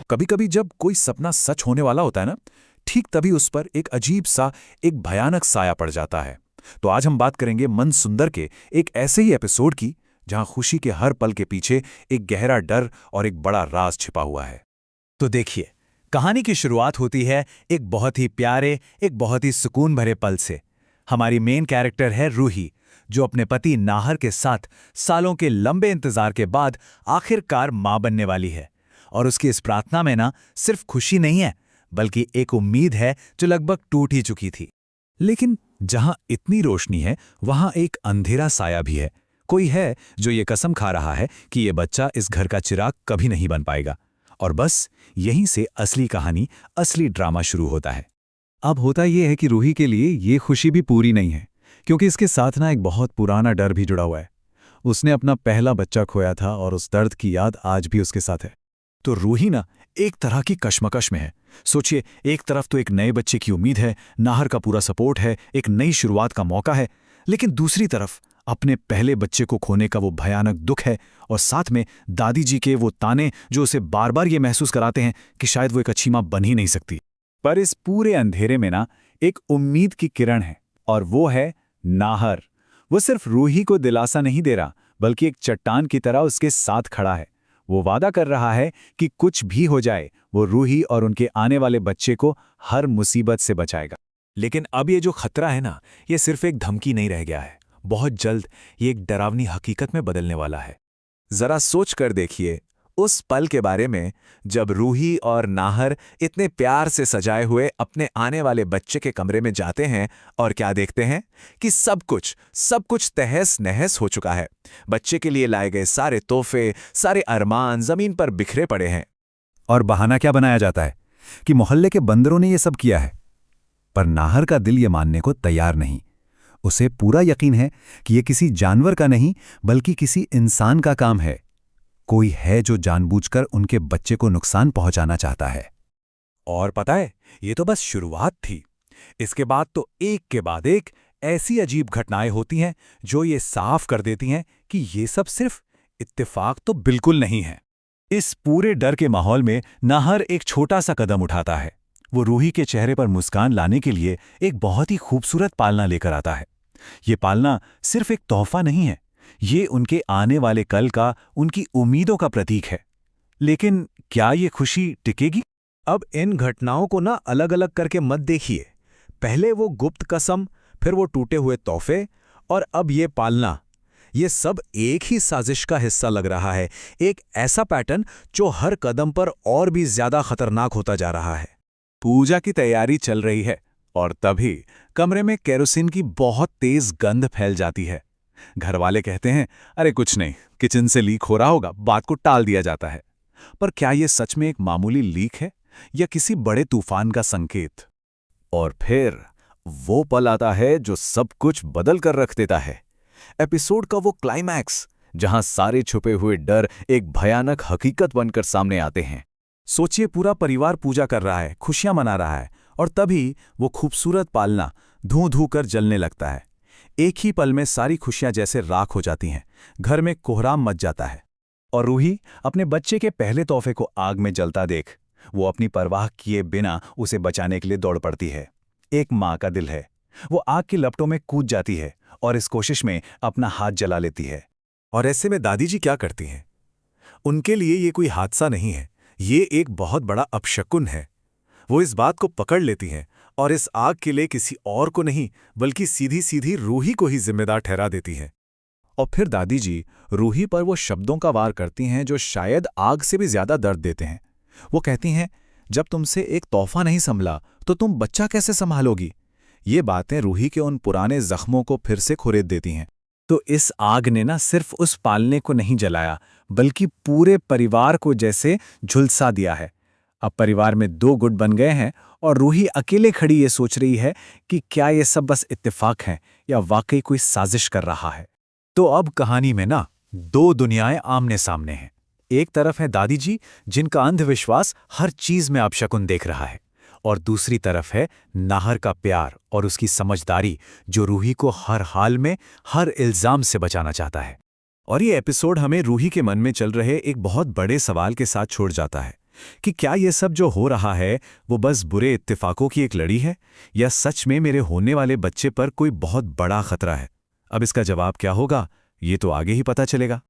कभी कभी जब कोई सपना सच होने वाला होता है ना, ठीक तभी उस पर एक अजीब सा, एक भयानक साया पड़ जाता है। तो आज हम बात करेंगे मन सुंदर के एक ऐसे ही एपिसोड की, जहां खुशी के हर पल के पीछे एक गहरा डर और एक बड़ा राज छिपा हुआ है। तो देखिए, कहानी की शुरुआत होती है एक बहुत ही प्यारे, एक बहुत ही सुकून भरे पल से। हमारी मेन कैरेक्टर है रूही, जो अपने पति नाहर के साथ सालों के लंबे इंतजार के बाद आखिरकार मां बनने वाली है। और उसकी इस प्रार्थना में ना सिर्फ खुशी नहीं है, बल्कि एक उम्मीद है जो लगभग टूट ही चुकी थी। लेकिन जहां इतनी रोशनी है, वहां एक अंधेरा साया भी है। कोई है जो ये कसम खा रहा है कि ये बच्चा इस घर का चिराग कभी नहीं बन पाएगा। और बस यहीं से असली कहानी, असली ड्रामा शुरू होता है। अब होता यह है कि रूही के लिए ये खुशी भी पूरी नहीं है, क्योंकि इसके साथ ना एक बहुत पुराना डर भी जुड़ा हुआ है। उसने अपना पहला बच्चा खोया था और उस दर्द की याद आज भी उसके साथ है। तो रूही ना एक तरह की कश्मकश में है। सोचिए, एक तरफ तो एक नए बच्चे की उम्मीद है, नाहर का पूरा सपोर्ट है, एक नई शुरुआत का मौका है, लेकिन दूसरी तरफ अपने पहले बच्चे को खोने का वो भयानक दुख है, और साथ में दादी जी के वो ताने जो उसे बार बार ये महसूस कराते हैं कि शायद वो एक अच्छी मां बन ही नहीं सकती। पर इस पूरे अंधेरे में ना एक उम्मीद की किरण है, और वो है नाहर। वो सिर्फ रूही को दिलासा नहीं दे रहा, बल्कि एक चट्टान की तरह उसके साथ खड़ा है। वो वादा कर रहा है कि कुछ भी हो जाए, वो रूही और उनके आने वाले बच्चे को हर मुसीबत से बचाएगा। लेकिन अब ये जो खतरा है ना, ये सिर्फ एक धमकी नहीं रह गया है। बहुत जल्द ये एक डरावनी हकीकत में बदलने वाला है। जरा सोच कर देखिए उस पल के बारे में, जब रूही और नाहर इतने प्यार से सजाए हुए अपने आने वाले बच्चे के कमरे में जाते हैं और क्या देखते हैं कि सब कुछ तहस नहस हो चुका है। बच्चे के लिए लाए गए सारे तोहफे, सारे अरमान जमीन पर बिखरे पड़े हैं। और बहाना क्या बनाया जाता है कि मोहल्ले के बंदरों ने ये सब किया है। पर नाहर का दिल ये मानने को तैयार नहीं। उसे पूरा यकीन है कि ये किसी जानवर का नहीं, बल्कि किसी इंसान का काम है। कोई है जो जानबूझकर उनके बच्चे को नुकसान पहुंचाना चाहता है। और पता है, ये तो बस शुरुआत थी। इसके बाद तो एक के बाद एक ऐसी अजीब घटनाएं होती हैं जो ये साफ कर देती हैं कि ये सब सिर्फ इत्तेफाक तो बिल्कुल नहीं है। इस पूरे डर के माहौल में नाहर एक छोटा सा कदम उठाता है। वो रूही के चेहरे पर मुस्कान लाने के लिए एक बहुत ही खूबसूरत पालना लेकर आता है। ये पालना सिर्फ एक तोहफा नहीं है, ये उनके आने वाले कल का, उनकी उम्मीदों का प्रतीक है। लेकिन क्या ये खुशी टिकेगी? अब इन घटनाओं को ना अलग अलग करके मत देखिए। पहले वो गुप्त कसम, फिर वो टूटे हुए तोहफे, और अब ये पालना। ये सब एक ही साजिश का हिस्सा लग रहा है। एक ऐसा पैटर्न जो हर कदम पर और भी ज्यादा खतरनाक होता जा रहा है। पूजा की तैयारी चल रही है, और तभी कमरे में केरोसिन की बहुत तेज गंध फैल जाती है। घर वाले कहते हैं, अरे कुछ नहीं, किचन से लीक हो रहा होगा। बात को टाल दिया जाता है। पर क्या यह सच में एक मामूली लीक है, या किसी बड़े तूफान का संकेत? और फिर वो पल आता है जो सब कुछ बदल कर रख देता है। एपिसोड का वो क्लाइमैक्स, जहां सारे छुपे हुए डर एक भयानक हकीकत बनकर सामने आते हैं। सोचिए, पूरा परिवार पूजा कर रहा है, खुशियां मना रहा है, और तभी वो खूबसूरत पालना धूं धूं कर जलने लगता है। एक ही पल में सारी खुशियां जैसे राख हो जाती हैं। घर में कोहराम मच जाता है। और रूही अपने बच्चे के पहले तोहफे को आग में जलता देख, वो अपनी परवाह किए बिना उसे बचाने के लिए दौड़ पड़ती है। एक माँ का दिल है। वो आग की लपटों में कूद जाती है और इस कोशिश में अपना हाथ जला लेती है। और ऐसे में दादी जी क्या करती हैं? उनके लिए ये कोई हादसा नहीं है, ये एक बहुत बड़ा अपशकुन है। वो इस बात को पकड़ लेती हैं और इस आग के लिए किसी और को नहीं, बल्कि सीधी सीधी रूही को ही जिम्मेदार ठहरा देती हैं। और फिर दादी जी रूही पर वो शब्दों का वार करती हैं जो शायद आग से भी ज्यादा दर्द देते हैं। वो कहती हैं, जब तुमसे एक तोहफा नहीं संभला तो तुम बच्चा कैसे संभालोगी? ये बातें रूही के उन पुराने जख्मों को फिर से खुरेद देती हैं। तो इस आग ने ना सिर्फ उस पालने को नहीं जलाया, बल्कि पूरे परिवार को जैसे झुलसा दिया है। अब परिवार में दो गुट बन गए हैं, और रूही अकेले खड़ी ये सोच रही है कि क्या ये सब बस इत्तेफाक है, या वाकई कोई साजिश कर रहा है। तो अब कहानी में ना दो दुनियाएं आमने सामने हैं। एक तरफ है दादी जी, जिनका अंधविश्वास हर चीज में अपशकुन देख रहा है, और दूसरी तरफ है नाहर का प्यार और उसकी समझदारी, जो रूही को हर हाल में, हर इल्जाम से बचाना चाहता है। और ये एपिसोड हमें रूही के मन में चल रहे एक बहुत बड़े सवाल के साथ छोड़ जाता है कि क्या ये सब जो हो रहा है वो बस बुरे इत्तेफाकों की एक लड़ी है, या सच में मेरे होने वाले बच्चे पर कोई बहुत बड़ा खतरा है। अब इसका जवाब क्या होगा, ये तो आगे ही पता चलेगा।